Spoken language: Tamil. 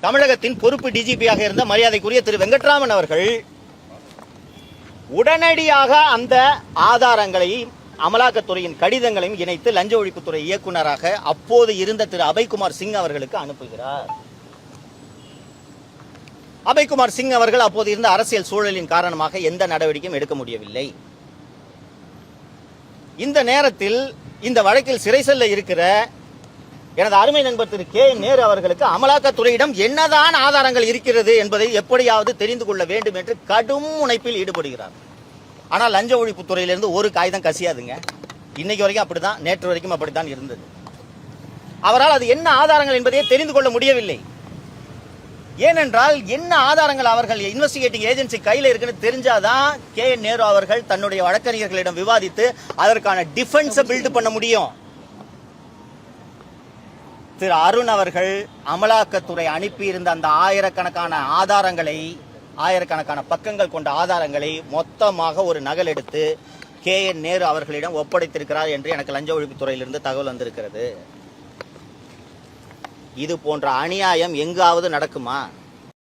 தமிழகத்தின் பொறுப்பு டிஜிபியாக இருந்த மரியாதைக்குரிய திரு வெங்கட்ராமன் அவர்கள் உடனடியாக அந்த ஆதாரங்களை அமலாக்கத்துறையின் கடிதங்களையும் இணைத்து லஞ்ச ஒழிப்புத்துறை இயக்குநராக அப்போது இருந்த திரு அபய்குமார் சிங் அவர்களுக்கு அனுப்புகிறார். அபய்குமார் சிங் அவர்கள் அப்போது இருந்த அரசியல் சூழலின் காரணமாக எந்த நடவடிக்கையும் எடுக்க முடியவில்லை. இந்த நேரத்தில் இந்த வழக்கில் சிறை செல்ல இருக்கிற எனது அருமை நண்பர் திரு கே நேரு அவர்களுக்கு அமலாக்கத்துறையிடம் என்னதான் ஆதாரங்கள் இருக்கிறது என்பதை எப்படியாவது தெரிந்து கொள்ள வேண்டும் என்று கடும் முனைப்பில் ஈடுபடுகிறார். ஆனால் லஞ்ச ஒழிப்புத்துறையிலிருந்து ஒரு காகிதம் கசியாதுங்க. இன்னைக்கு வரைக்கும் அப்படிதான், நேற்று வரைக்கும் அப்படித்தான் இருந்தது. அவரால் அது என்ன ஆதாரங்கள் என்பதையே தெரிந்து கொள்ள முடியவில்லை. ஏனென்றால் என்ன ஆதாரங்கள் அவர்கள் இன்வெஸ்டிகேட்டிங் ஏஜென்சி கையில் இருக்குன்னு தெரிஞ்சாதான் கே நேரு அவர்கள் தன்னுடைய வழக்கறிஞர்களிடம் விவாதித்து அதற்கான டிஃபென்ஸை பில்ட் பண்ண முடியும். திரு அருண் அவர்கள் அமலாக்கத்துறை அனுப்பியிருந்த அந்த ஆயிரக்கணக்கான பக்கங்கள் கொண்ட ஆதாரங்களை மொத்தமாக ஒரு நகல் எடுத்து கே நேரு அவர்களிடம் ஒப்படைத்திருக்கிறார் என்று எனக்கு லஞ்ச ஒழிப்புத்துறையிலிருந்து தகவல் வந்திருக்கிறது. இது போன்ற அநியாயம் எங்காவது நடக்குமா?